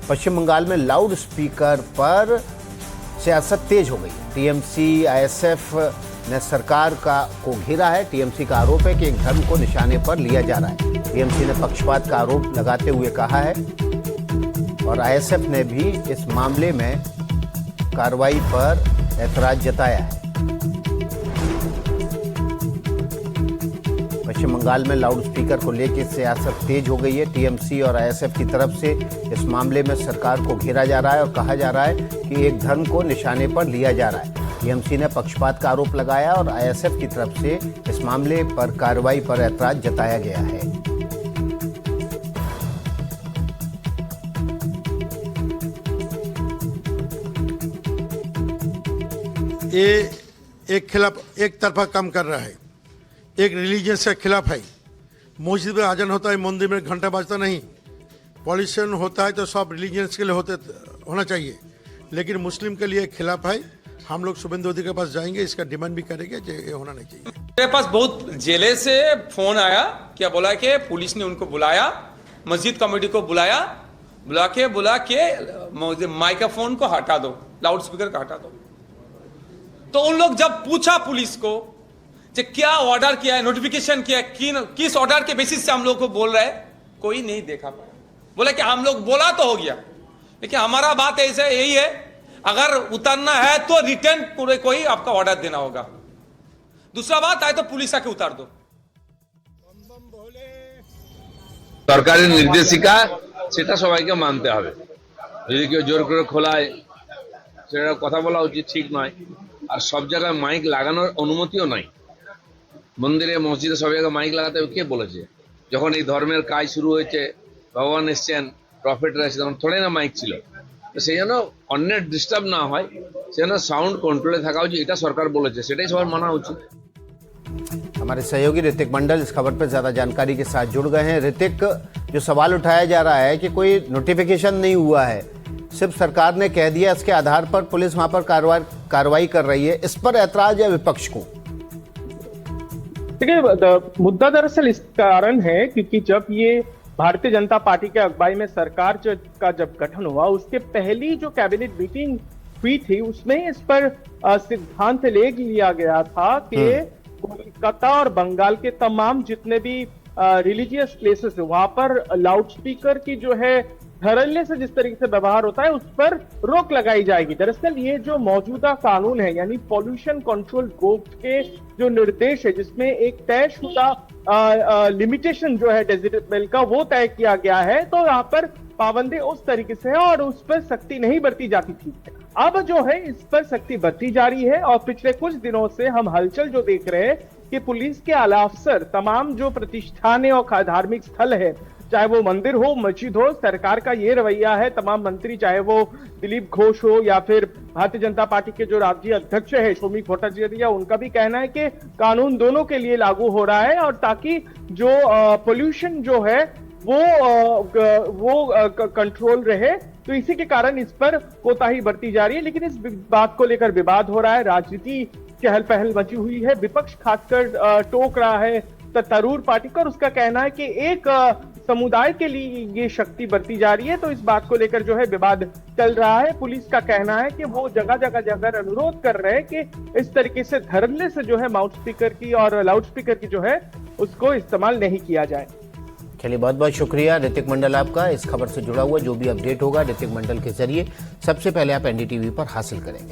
पश्चिम बंगाल में loud speaker पर सियासत तेज हो गई। टीएमसी आईएसएफ ने सरकार को घेरा है। टीएमसी का आरोप है कि एक धर्म को निशाने पर लिया जा रहा है। टीएमसी ने पक्षपात का आरोप लगाते हुए कहा है और आईएसएफ ने भी इस मामले में कार्रवाई पर ऐतराज जताया है। पश्चिम बंगाल में लाउड स्पीकर को लेकर सियासत तेज हो गई है। टीएमसी और आईएसएफ की तरफ से इस मामले में सरकार को घेरा जा रहा है और कहा जा रहा है कि एक धर्म को निशाने पर लिया जा रहा है। टीएमसी ने पक्षपात का आरोप लगाया और आईएसएफ की तरफ से इस मामले पर कार्रवाई पर ऐतराज जताया गया है। ये एक तरफा काम कर रहा है, एक रिलीजियस के खिलाफ है। मस्जिद में आजान होता है, मंदिर में घंटा बजता नहीं। पॉल्यूशन होता है तो सब रिलीजियंस के लिए होना चाहिए, लेकिन मुस्लिम के लिए खिलाफ है। हम लोग शुभेंदु अधिकारी के पास जाएंगे, इसका डिमांड भी करेंगे कि ये होना नहीं चाहिए। मेरे पास बहुत जिले से फोन आया, क्या बोला कि पुलिस ने उनको बुलाया, मस्जिद कमेटी को बुला के माइक्रोफोन को हटा दो, लाउड स्पीकर को हटा दो। तो उन लोग जब पूछा पुलिस को कि क्या ऑर्डर किया है, नोटिफिकेशन किया है, किस ऑर्डर के बेसिस से हम लोग को बोल रहे हैं, कोई नहीं देखा पाया। बोला कि हम लोग बोला तो हो गया, लेकिन हमारा बात ऐसा यही है, अगर उतारना है तो रिटर्न पूरे कोई आपका ऑर्डर देना होगा। दूसरा बात आए तो पुलिस आके उतार दो। সরকারি নির্দেশিকা সেটা সবাইকে মানতে হবে। যদি কেউ জোর করে খোলায় সেটা কথা বলা উচিত ঠিক নয়। আর সব জায়গায় মাইক লাগানোর অনুমতিও নাই। মন্দিরে মসজিদে সব জায়গায় মাইক লাগাতে হবে কে বলেছে? যখন এই ধর্মের কাজ শুরু হয়েছে, ভগবান এসছেন, প্রফেটরা এসেছেন, তখন থোড়ে না মাইক ছিল। তো সেই জন্য অন্যের ডিস্টার্ব না হয়, সেই জন্য সাউন্ড কন্ট্রোলে থাকা উচিত, এটা সরকার বলেছে, সেটাই সবার মানা উচিত। हमारे सहयोगी ऋतिक मंडल इस खबर पर ज्यादा जानकारी के साथ जुड़ गए हैं। ऋतिक, जो सवाल उठाया जा रहा है कि कोई नोटिफिकेशन नहीं हुआ है, सिर्फ सरकार ने कह दिया, इसके आधार पर पुलिस वहां पर कार्रवाई कर रही है, इस पर ऐतराज है विपक्ष को। देखिए, मुद्दा दरअसल इस कारण है क्योंकि जब ये भारतीय जनता पार्टी के अगुवाई में सरकार का जब गठन हुआ, उसके पहली जो कैबिनेट मीटिंग हुई थी उसमें इस पर सिद्धांत ले लिया गया था कि कोलकाता और बंगाल के तमाम जितने भी रिलीजियस प्लेसेस है वहां पर लाउड स्पीकर की जो है धड़ल्ले से जिस तरीके से व्यवहार होता है उस पर रोक लगाई जाएगी। दरअसल ये जो मौजूदा कानून है यानी पॉल्यूशन कंट्रोल बोर्ड के जो निर्देश है, जिसमें एक तयशुदा लिमिटेशन जो है डेसिबल का वो तय किया गया है, तो यहाँ पर पाबंदी उस तरीके से है और उस पर सख्ती नहीं बरती जाती थी। अब जो है इस पर सख्ती बरती जा रही है और पिछले कुछ दिनों से हम हलचल जो देख रहे हैं कि पुलिस के आला अफसर तमाम जो प्रतिष्ठानें और धार्मिक स्थल है, चाहे वो मंदिर हो, मस्जिद हो, सरकार का ये रवैया है, तमाम मंत्री चाहे वो दिलीप घोष हो या फिर भारतीय जनता पार्टी के जो राज्य अध्यक्ष है शोमी भट्टाचार्य, उनका भी कहना है कि कानून दोनों के लिए लागू हो रहा है और ताकि जो पोल्यूशन जो है वो कंट्रोल रहे, तो इसी के कारण इस पर कोताही बरती जा रही है। लेकिन इस बात को लेकर विवाद हो रहा है, राजनीति चहल पहल मची हुई है, विपक्ष खासकर टोक रहा है तरूर पार्टी का और उसका कहना है कि एक समुदाय के लिए ये शक्ति बरती जा रही है, तो इस बात को लेकर जो है विवाद चल रहा है। पुलिस का कहना है कि वो जगह जगह अनुरोध कर रहे हैं कि इस तरीके से धड़ल्ले से जो है माउथ स्पीकर की और लाउड स्पीकर की जो है उसको इस्तेमाल नहीं किया जाए। चलिए, बहुत बहुत शुक्रिया ऋतिक मंडल आपका इस खबर से जुड़ा हुआ। जो भी अपडेट होगा ऋतिक मंडल के जरिए सबसे पहले आप एनडीटीवी पर हासिल करेंगे।